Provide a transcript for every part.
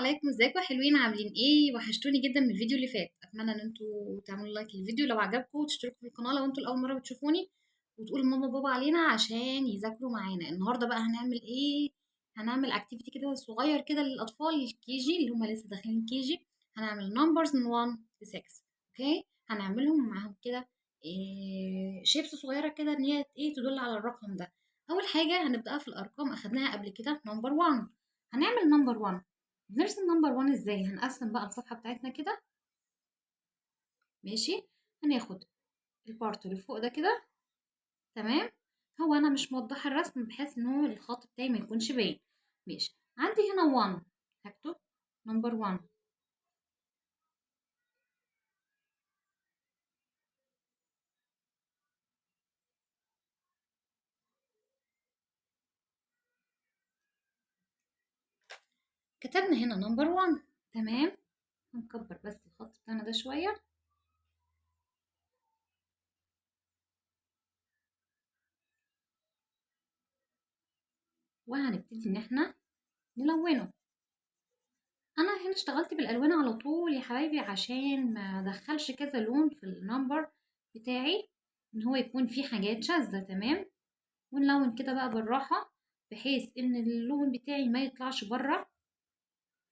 عليكم، ازيكم يا حلوين؟ عاملين ايه؟ وحشتوني جدا من الفيديو اللي فات. اتمنى ان انتوا تعملوا لايك للفيديو لو عجبكم، وتشتركوا في القناه لو انتوا لاول مره بتشوفوني، وتقولوا لماما وبابا علينا عشان يذاكروا معانا. النهارده بقى هنعمل ايه؟ هنعمل اكتيفيتي كده صغير كده للاطفال الكي جي اللي هم لسه داخلين كي جي. هنعمل نمبرز من 1 ل 6. اوكي، هنعملهم معاهم كده إيه شيبس صغيره كده ان هي ايه تدل على الرقم ده. اول حاجه هنبدأ في الارقام، اخدناها قبل كده نمبر 1. هنعمل نمبر 1. بنرسم نمبر 1 ازاي؟ هنقسم بقى الصفحة بتاعتنا كده. ماشي، هناخد البارت اللي فوق ده كده. تمام، هو انا مش موضحه الرسم بحيث ان هو الخط بتاعي ما يكونش باين. ماشي، عندي هنا 1، هكتب نمبر 1. كتبنا هنا نمبر 1. تمام، هنكبر بس الخط بتاعنا ده شوية. وهنبتدي ان احنا نلونه. انا هنا اشتغلت بالالوان على طول يا حبايبي عشان ما ادخلش كذا لون في النمبر بتاعي، ان هو يكون فيه حاجات شاذة. تمام، ونلون كده بقى بالراحة بحيث ان اللون بتاعي ما يطلعش بره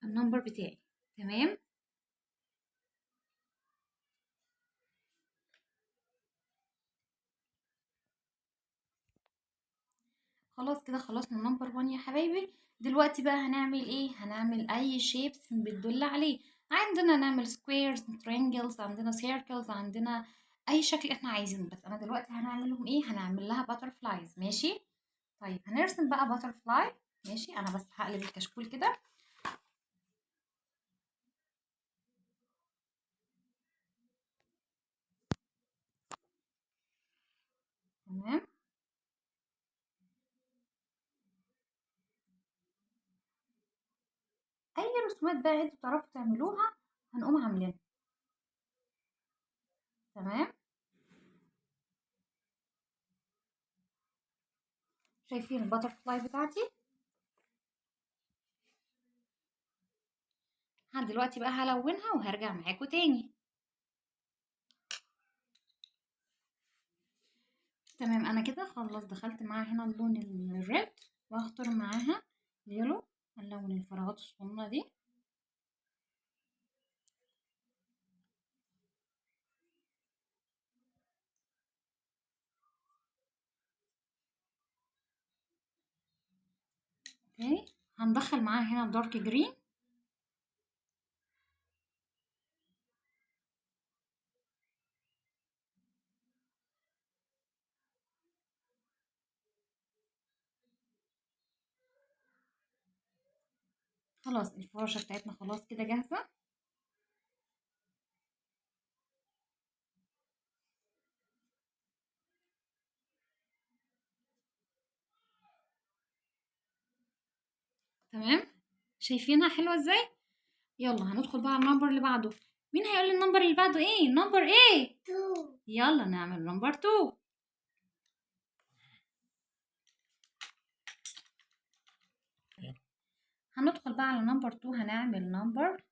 النمبر بتاعي. تمام، خلاص كده خلصنا النمبر 1 يا حبايبي. دلوقتي بقى هنعمل ايه؟ هنعمل اي شيبس بتدل عليه. عندنا نعمل سكويرز، ترينجلز، عندنا سيركلز، عندنا اي شكل احنا عايزينه. بس انا دلوقتي هنعملهم ايه؟ هنعمل لها باترفلايز. ماشي، طيب هنرسم بقى باترفلاي. ماشي، انا بس هقلب الكشكول كده. تمام، اي رسومات بقى انتوا تعرفوا تعملوها هنقوم عاملينها. تمام، شايفين الباترفلاي بتاعتي؟ دلوقتي بقى هلونها وهرجع معاكم تاني. تمام، انا كده خلاص دخلت معاها هنا اللون الريد، وهختار معاها اليلو. هنلون الفراغات الصغننه دي. اوكي، هندخل معاها هنا دارك جرين. خلاص الفراشة بتاعتنا خلاص كده جاهزة. تمام، شايفينها حلوة ازاي؟ يلا هندخل بقى على النمبر اللي بعده. مين هيقول لي النمبر اللي بعده ايه؟ نمبر ايه؟ 2. يلا نعمل نمبر 2. هندخل بقى على نمبر 2، هنعمل نمبر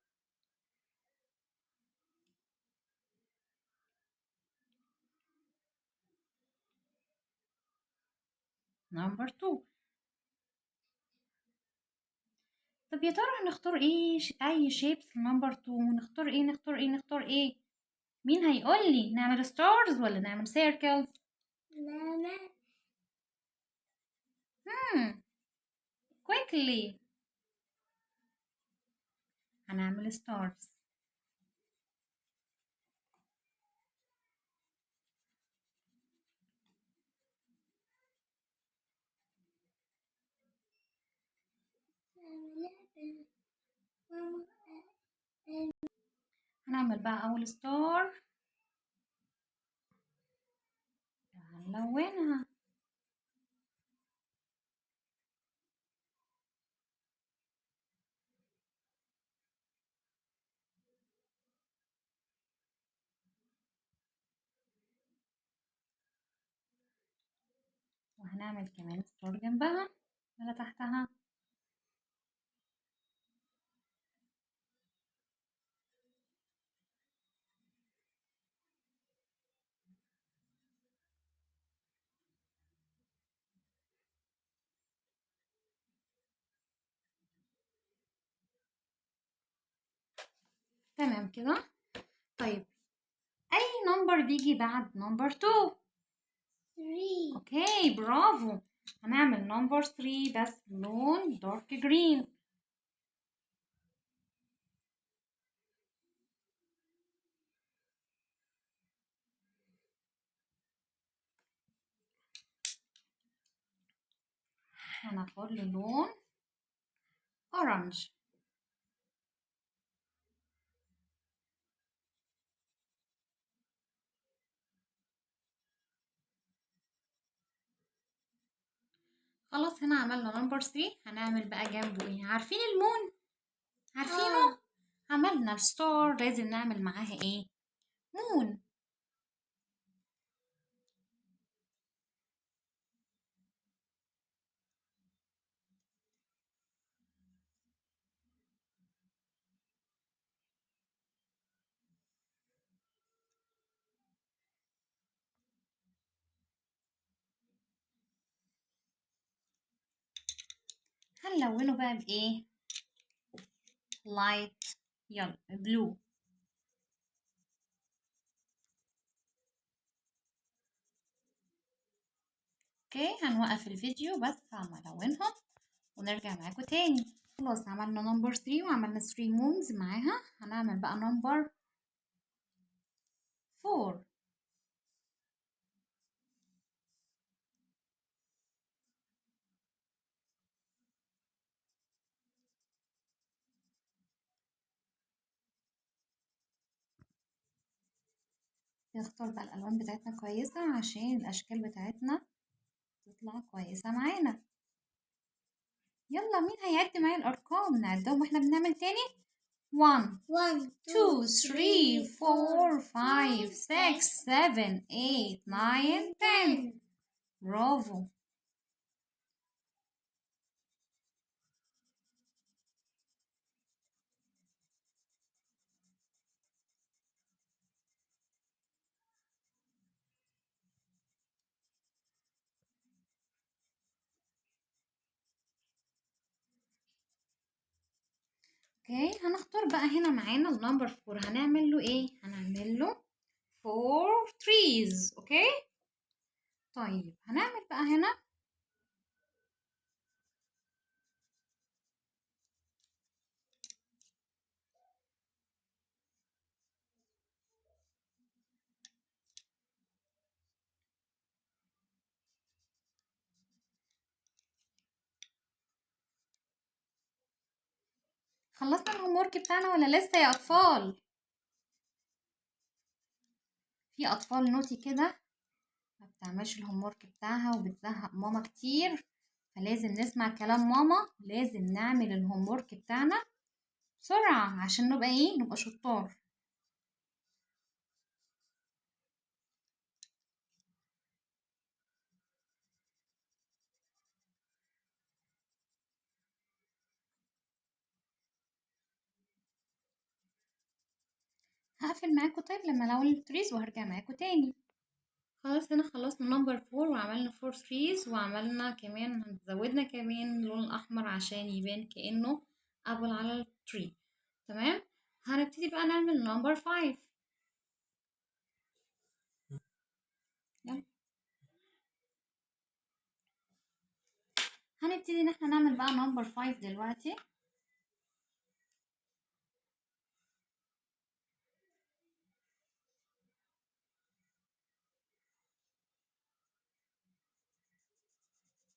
2. طب يا ترى هنختار ايه؟ اي شيبس نمبر 2؟ نختار ايه نختار ايه نختار ايه؟ مين هيقول لي؟ نعمل ستارز ولا نعمل سيركلز؟ نعمل كويكلي. هنعمل ستارز. هنعمل بقى اول ستار، هنلونها. وهنعمل كمان ستار جنبها ولا تحتها. تمام كده. طيب أي نمبر بيجي بعد نمبر 2؟ 3. اوكي برافو. هنعمل نمبر 3 بس لون دارك جرين. هناخد له لون اورنج. خلاص هنا عملنا نمبر 3. هنعمل بقى جنبه ايه؟ عارفين المون؟ عارفينه؟ عملنا الستار، لازم نعمل معاها ايه؟ مون. هنلونه بقى بايه؟ لايت، يلا بلو. اوكي هنوقف الفيديو بس عم الونهم ونرجع معاكم تاني. خلاص عملنا نمبر 3 وعملنا 3 مونز معاها. هنعمل بقى نمبر 4. نختار بقى الالوان بتاعتنا كويسه عشان الاشكال بتاعتنا تطلع كويسه معانا. يلا مين هيعد معايا الارقام؟ نعدهم واحنا بنعمل تاني. 1 1 2 3 4 5 6 7 8 9 10. برافو. اوكي هنختار بقى هنا معانا النمبر 4. هنعمل له ايه؟ هنعمل له 4 trees. اوكي طيب هنعمل بقى هنا خلصنا الهوم ورك بتاعنا ولا لسه يا اطفال؟ في اطفال نوتي كده ما بتعملش الهوم ورك بتاعها وبتزهق ماما كتير، فلازم نسمع كلام ماما، لازم نعمل الهوم ورك بتاعنا بسرعة عشان نبقى ايه؟ نبقى شطار. هقفل معاكم طيب لما الاول التريز وهرجع معاكم تاني. خلاص هنا خلصنا نمبر 4 وعملنا 4 trees وعملنا كمان زودنا كمان اللون الأحمر عشان يبان كأنه أبل على التري. تمام. هنبتدي بقى نعمل نمبر 5. يلا هنبتدي ان احنا نعمل بقى نمبر 5 دلوقتي.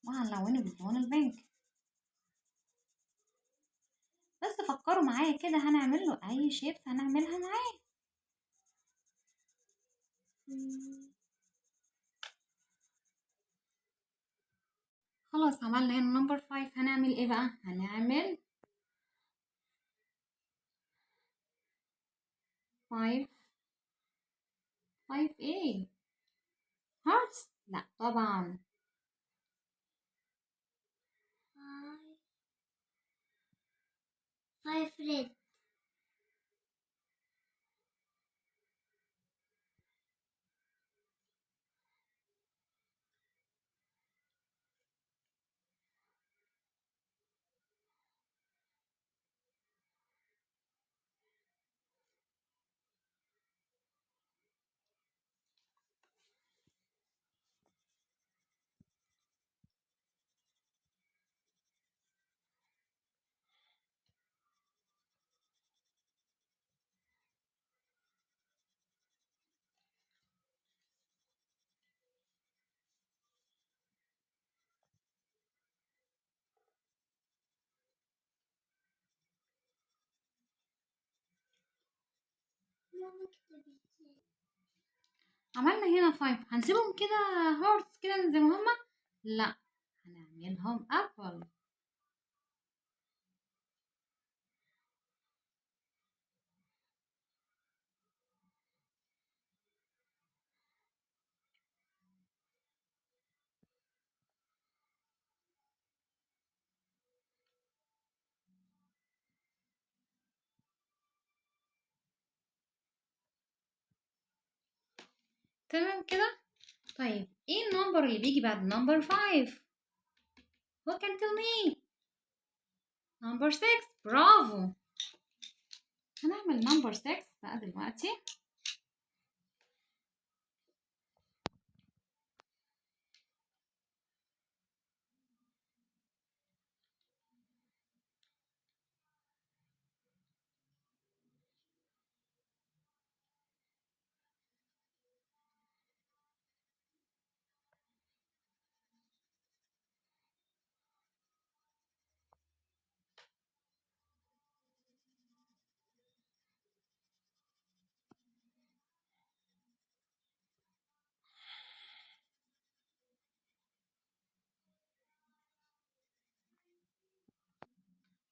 وهنلونه باللون البينك. بس فكروا معايا كده، هنعمل له اي شيبس هنعملها معاه. خلاص عملنا هنا نمبر 5. هنعمل ايه بقى؟ هنعمل 5 ايه؟ هارتس؟ لا طبعا. 5 red. عملنا هنا 5. هنسيبهم كده هارتس كده زي ما هما؟ لا، هنعملهم ابل. تمام كده. طيب ايه النمبر اللي بيجي بعد نمبر 5؟ Who can tell me؟ نمبر 6. برافو. هنعمل نمبر 6 بقى دلوقتي.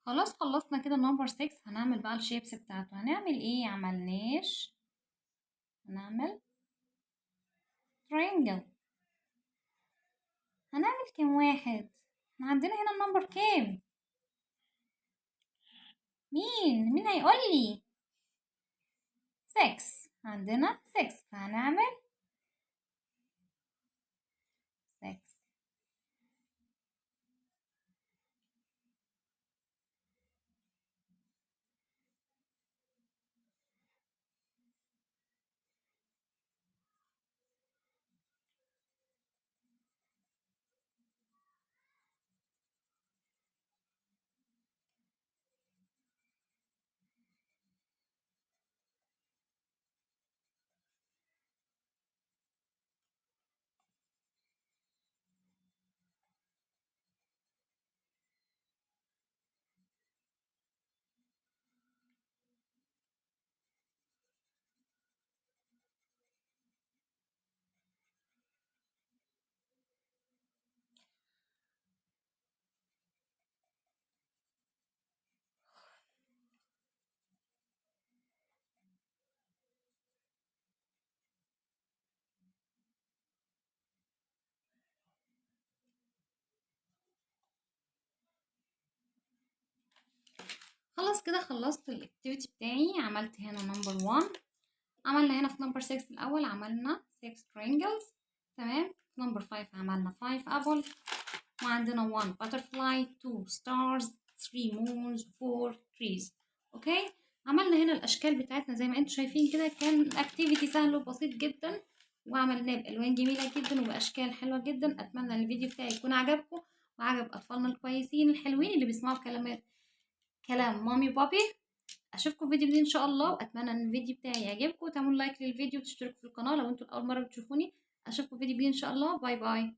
خلاص خلصنا كده نمبر 6. هنعمل بقى الشيبس بتاعته. هنعمل ايه؟ عملناش. هنعمل triangle. هنعمل كام واحد؟ احنا عندنا هنا النمبر كام؟ مين هيقول لي؟ 6. عندنا 6 فهنعمل 6. خلاص كده خلصت الاكتيفيتي بتاعي. عملت هنا نمبر 1. عملنا هنا في نمبر 6 الاول عملنا 6 triangles. تمام. في نمبر 5 عملنا 5 apple. وعندنا 1 butterfly 2 stars 3 moons 4 trees. اوكي. عملنا هنا الاشكال بتاعتنا زي ما انتم شايفين كده. كان اكتيفيتي سهل وبسيط جدا وعملناه بالوان جميله جدا وباشكال حلوه جدا. اتمنى الفيديو بتاعي يكون عجبكم وعجب اطفالنا الكويسين الحلوين اللي بيسمعوا كلام مامي وبابي. اشوفكم في فيديو جديد ان شاء الله. واتمنى ان الفيديو بتاعي يعجبكم وتعملوا لايك للفيديو وتشتركوا في القناه لو انتوا اول مره بتشوفوني. اشوفكم في فيديو جديد ان شاء الله. باي باي.